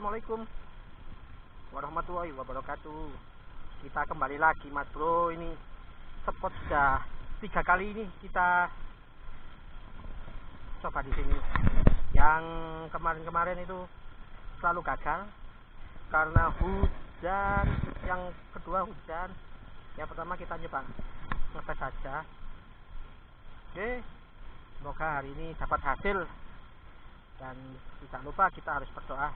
Assalamualaikum warahmatullahi wabarakatuh. Kita kembali lagi Mas Bro. Ini spot sudah 3 kali ini kita coba di sini. Yang kemarin-kemarin itu selalu gagal karena hujan. Yang kedua hujan. Yang pertama kita nyoba ngetes saja. Oke, semoga hari ini dapat hasil. Dan tidak lupa kita harus berdoa.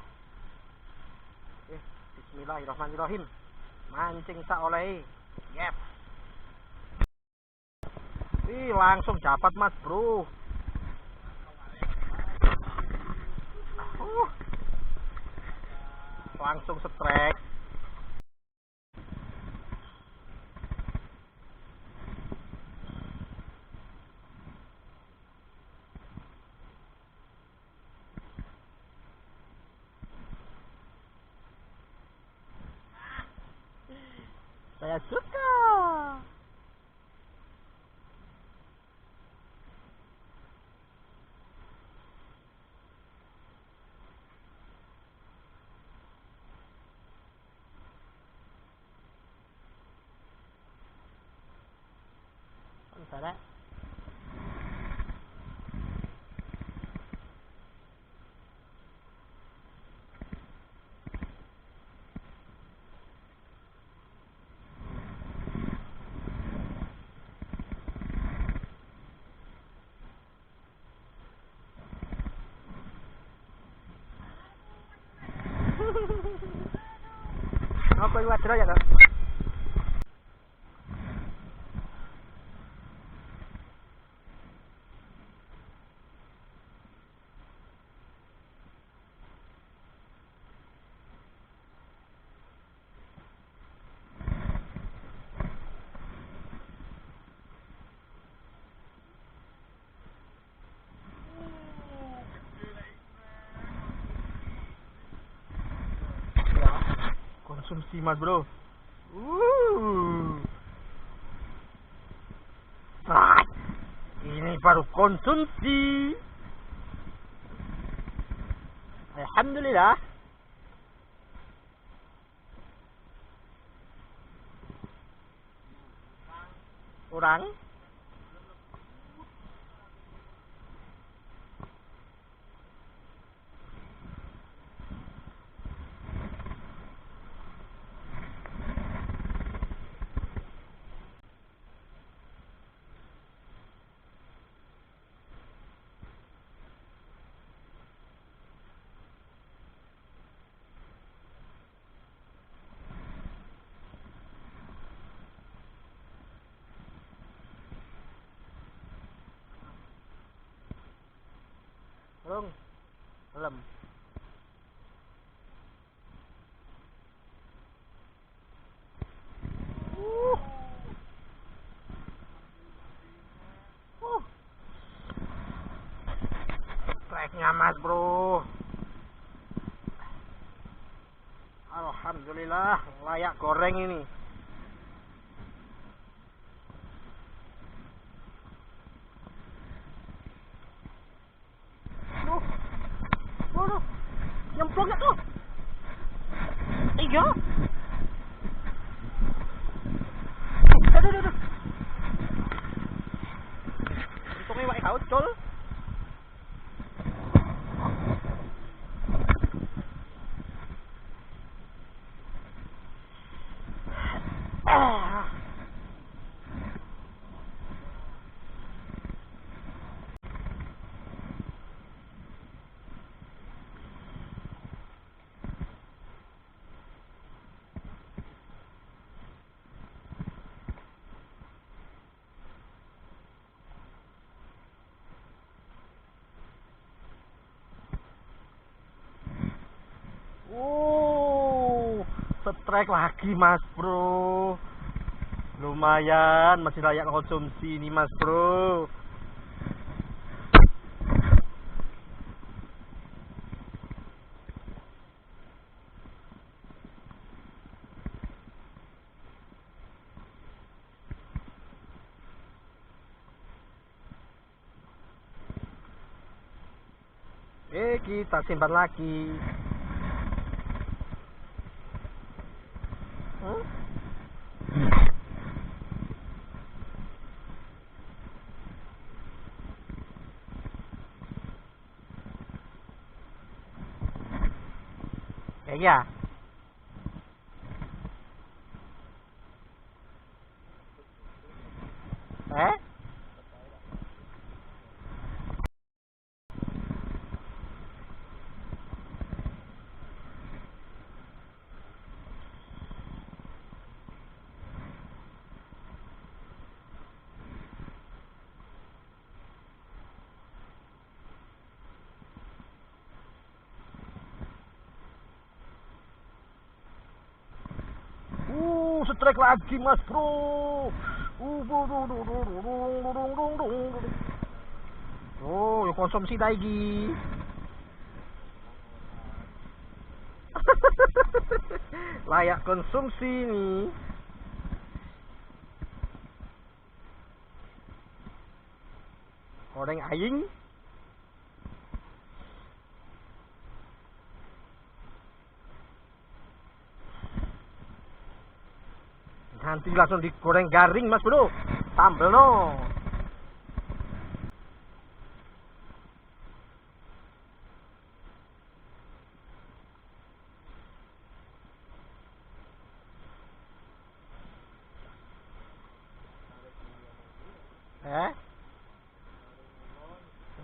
Bismillahirrahmanirrahim. Mancing tak oleh. Yep. Langsung dapat Mas Bro. Langsung strike. Saya suka. Bentar. Apa yang wajar ya kan? Konsumsi Mas Bro. Ini baru konsumsi. Alhamdulillah. Kurang. Belum. Strike-nya Mas Bro. Alhamdulillah, layak goreng ini. Waduh, nyemplung gak tuh? Iya. Aduh. Untungnya wae kaut col. Strike lagi Mas Bro. Lumayan, masih layak konsumsi nih Mas Bro. Kita simpan lagi. Iya. Strike lagi Mas Bro. Oh, ya konsumsi lagi. Layak konsumsi nih. Goreng aing. Nanti langsung digoreng garing Mas Bro. Sambel no.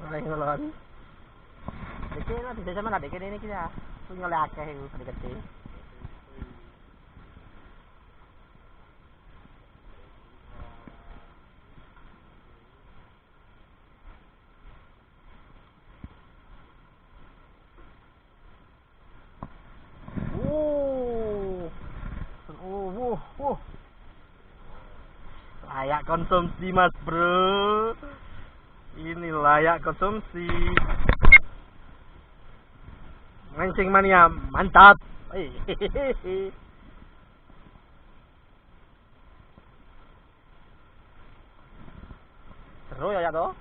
Goreng ngulon. Dikit lah bisa sama dikit ini kita. Punya oleh akeh itu gede-gede. Layak konsumsi Mas Bro. Ini layak konsumsi. Mancing mania mantap. Seru ya toh.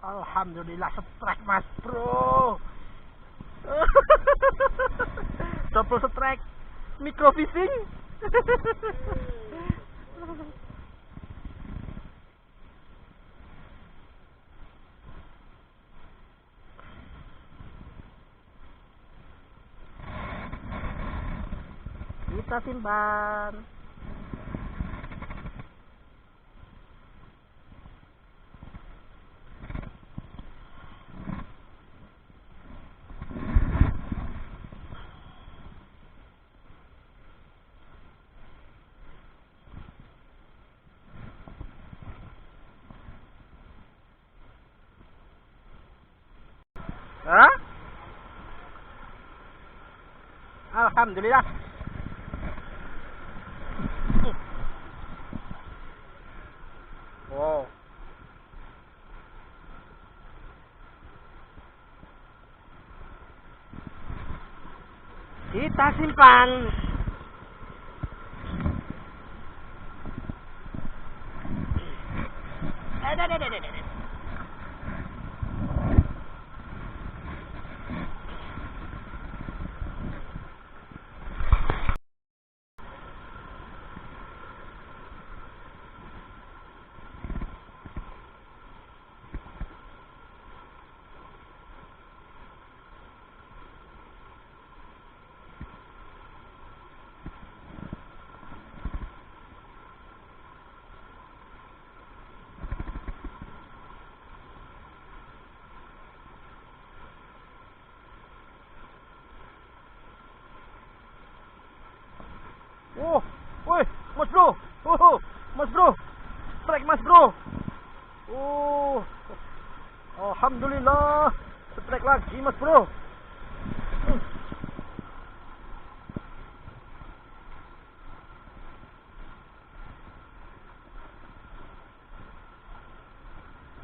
Alhamdulillah strike Mas Bro. Double strike. Microfishing. Kita simpan. Hah? Alhamdulillah. Wow. Kita simpan. Oh, woi, Mas Bro. Oh, Mas Bro. Strike Mas Bro. Oh. Alhamdulillah. Strike lagi Mas Bro.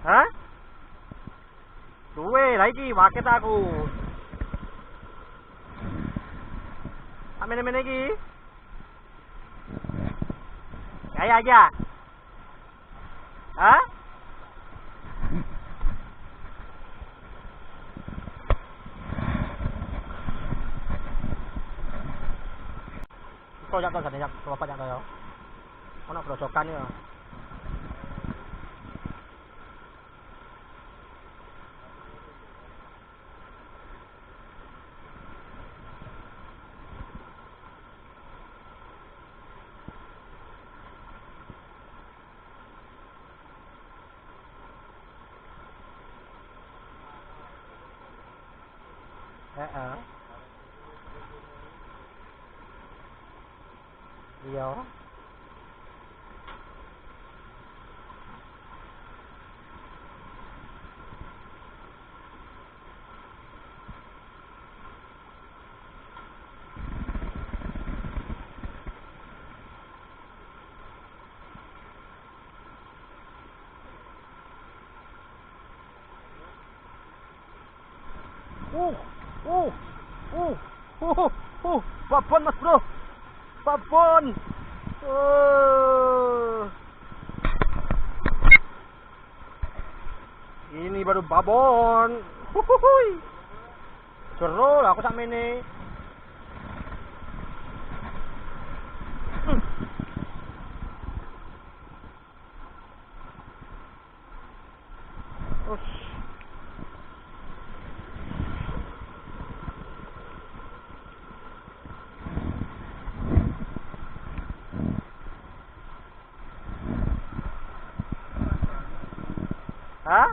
Hah? Duwe lah iki waket aku. Amene-mene iki. Kaya aja. Hah? Kok jatuh kan ya, bapak jatuh ya. Ono grojokan ya. Heeh. Iya. Uh, uh, uh, babon mas bro, babon. Ini baru babon. Huhuhui. Seru lah aku sak mene. Hah?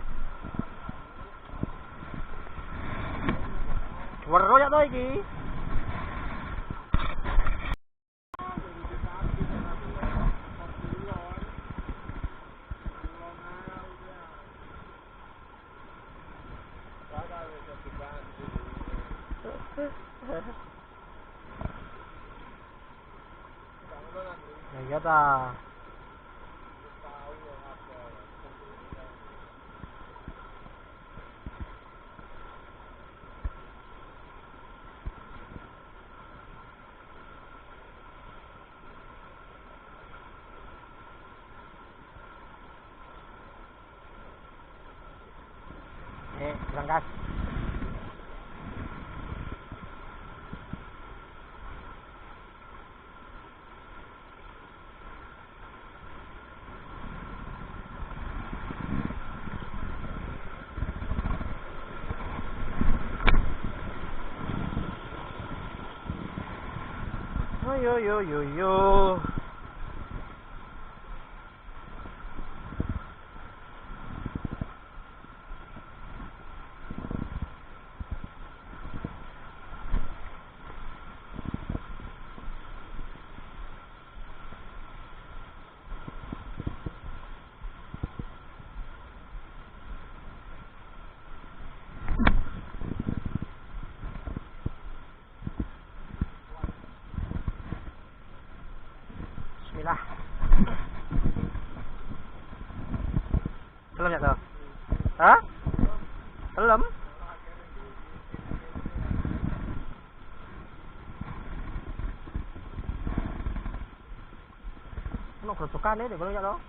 Weruh ya to iki. Ya iya ta. Berangkat. Yo. Bismillah. Belum ya tuh? Hah? Belum? Ono grojokan deh, belum ya tuh?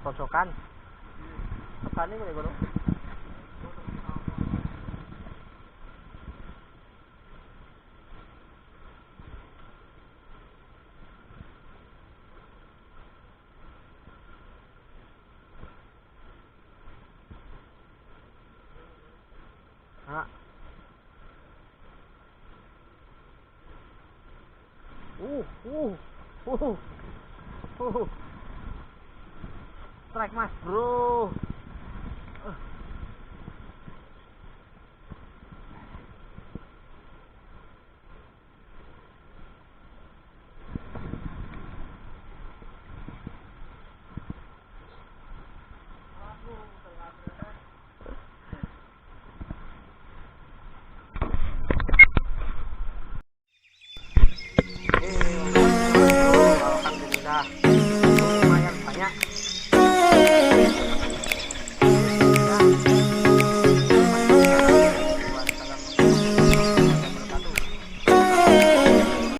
Grojokan. Grojokan ini belum. Hah? Strike mas bro.